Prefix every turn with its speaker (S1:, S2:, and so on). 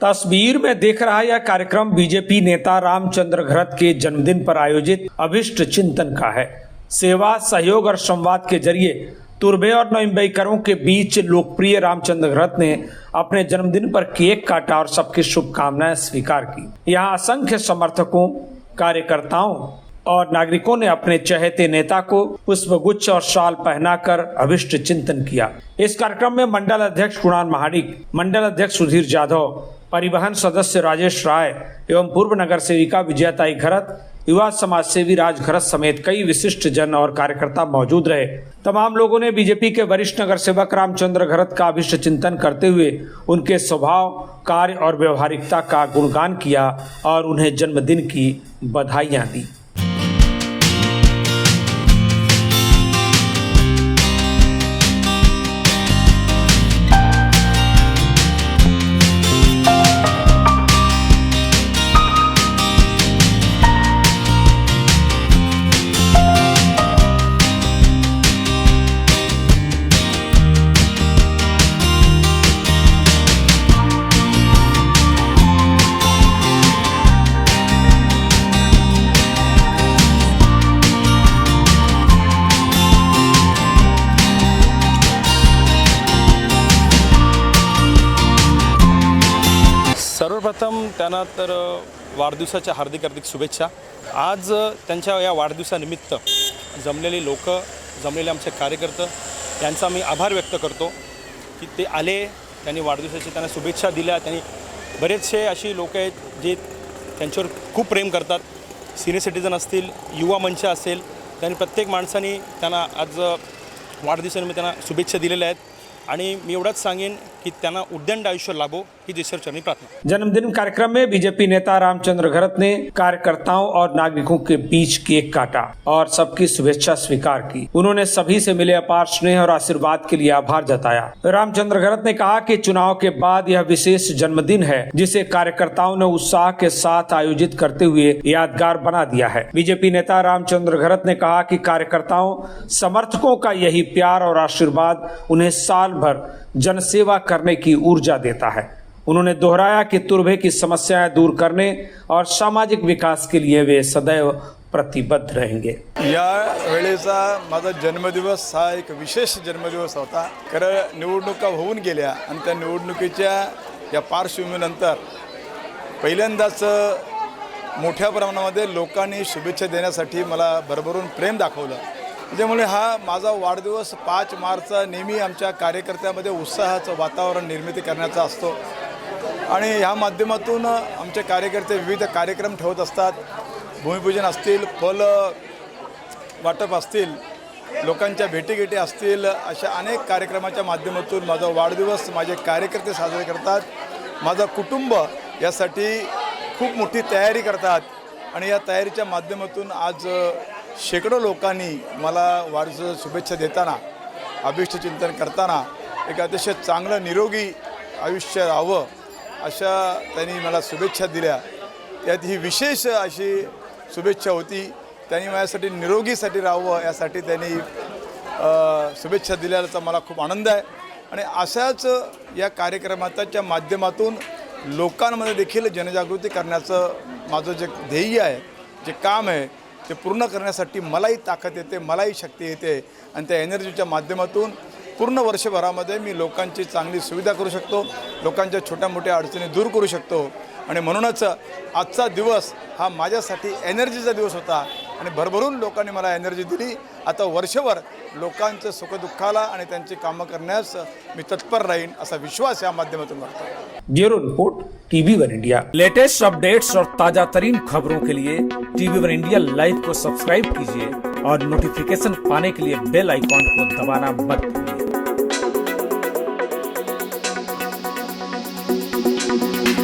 S1: तस्वीर में देख रहा यह कार्यक्रम बीजेपी नेता रामचंद्र घरत के जन्मदिन पर आयोजित अभिष्ट चिंतन का है। सेवा, सहयोग और संवाद के जरिए तुर्बे और नोइम्बईकरों के बीच लोकप्रिय रामचंद्र घरत ने अपने जन्मदिन पर केक काटा और सबकी शुभकामनाएं स्वीकार की। यहाँ असंख्य समर्थकों, कार्यकर्ताओं और नागरिकों ने अपने चहेते नेता को पुष्पगुच्छ और शाल पहनाकर अभिष्ट चिंतन किया। इस कार्यक्रम में मंडल अध्यक्ष कुणाल महाडिक, मंडल अध्यक्ष सुधीर जाधव, परिवहन सदस्य राजेश राय एवं पूर्व नगर सेविका विजयताई घरत, युवा समाज सेवी राज घरत समेत कई विशिष्ट जन और कार्यकर्ता मौजूद रहे। तमाम लोगों ने बीजेपी के वरिष्ठ नगर सेवक रामचंद्र घरत का अभिष्ट चिंतन करते हुए उनके स्वभाव, कार्य और व्यवहारिकता का गुणगान किया और उन्हें जन्मदिन की बधाइयां दी।
S2: सर्वप्रथम त्यांना तर वाढदिवसाच्या हार्दिक शुभेच्छा। आज त्यांच्या या वाढदिवसानिमित्त जमलेले लोक, जमलेले आमचे कार्यकर्ते यांचा मी आभार व्यक्त करतो की ते आले, त्यांनी वाढदिवसाची त्यांना शुभेच्छा दिल्या। त्यांनी बरेचसे अशी लोक आहेत जे त्यांच्यावर खूप प्रेम करतात, सिनियर सिटीजन असतील, युवा मंच असेल, त्यांनी प्रत्येक माणसाने त्यांना आज वाढदिवसानिमित्त त्यांना शुभेच्छा दिलेल्या आहेत आणि मी एवढंच सांगेन कि त्यांना उद्दंड आयुष्य लाभो ही ईश्वर चरणी प्रार्थना।
S1: जन्मदिन कार्यक्रम में बीजेपी नेता रामचंद्र घरत ने कार्यकर्ताओं और नागरिकों के बीच केक काटा और सबकी शुभेच्छा स्वीकार की। उन्होंने सभी से मिले अपार स्नेह और आशीर्वाद के लिए आभार जताया। रामचंद्र घरत ने कहा कि चुनाव के बाद यह विशेष जन्मदिन है जिसे कार्यकर्ताओं ने उत्साह के साथ आयोजित करते हुए यादगार बना दिया है। बीजेपी नेता रामचंद्र घरत ने कहा कि कार्यकर्ताओं, समर्थकों का यही प्यार और आशीर्वाद उन्हें साल भर जनसेवा करने की ऊर्जा देता है। उन्होंने दोहराया कि तुर्भे की समस्याएं दूर करने और सामाजिक विकास के लिए वे सदैव प्रतिबद्ध रहेंगे।
S3: या वेळेचा माझा जन्मदिवस हा एक विशेष जन्मदिवस होता। कारण निवडणुका होऊन गेल्या आणि त्या निवडणुकीच्या या पार्श्वभूमीनंतर पहिल्यांदाच मोठ्या प्रमाणामध्ये लोकांनी शुभेच्छा देण्यासाठी मला भरभरून प्रेम दाखवलं। त्यामुळे हा माझा वाढदिवस 5 मार्चचा नेहमी आमच्या कार्यकर्त्यामध्ये उत्साहाचं वातावरण निर्मिती करण्याचा असतो आणि ह्या माध्यमातून आमचे कार्यकर्ते विविध कार्यक्रम ठेवत असतात। भूमिपूजन असतील, फल वाटप असतील, लोकांच्या भेटीगाठी असतील, अशा अनेक कार्यक्रमाच्या माध्यमातून माझा वाढदिवस माझे कार्यकर्ते साजरे करतात। माझा कुटुंब यासाठी खूप मोठी तयारी करतात आणि या तयारीच्या माध्यमातून आज शेकडो लोकांनी मला वाढदिवसाच्या शुभेच्छा देताना, अभिष्ट चिंतन करताना एक अतिशय चांगलं निरोगी आयुष्य राहावं अशा त्यांनी मला शुभेच्छा दिल्या। त्यात ही विशेष अशी शुभेच्छा होती। त्यांनी माझ्यासाठी निरोगीसाठी राहावं यासाठी त्यांनी शुभेच्छा दिल्याचा मला खूप आनंद आहे आणि अशाच या कार्यक्रमाच्या माध्यमातून लोकांमध्ये देखील जनजागृती करण्याचं माझं जे ध्येय आहे, जे काम आहे ते पूर्ण करण्यासाठी मलाही ताकद येते, मलाही शक्ती येते आणि त्या एनर्जीच्या माध्यमातून पूर्ण वर्षभरामध्ये मी लोकांची चांगली सुविधा करू शकतो, लोकांच्या छोट्या मोठ्या अडचणी दूर करू शकतो आणि म्हणूनच आजचा दिवस हा माझ्यासाठी एनर्जीचा दिवस होता आणि भरभरून लोकांनी मला एनर्जी दिली। आता वर्षभर लोकांचं सुखदुःखाला आणि त्यांची कामं करण्यास मी तत्पर राहीन असा विश्वास या माध्यमातून करतो।
S1: Bureau report, TV one India. Latest updates और ताजा तरीन खबरों के लिए टीवी वन इंडिया लाइव को सब्सक्राइब कीजिए और नोटिफिकेशन पाने के लिए बेल आइकॉन को दबाना मत भूलिए।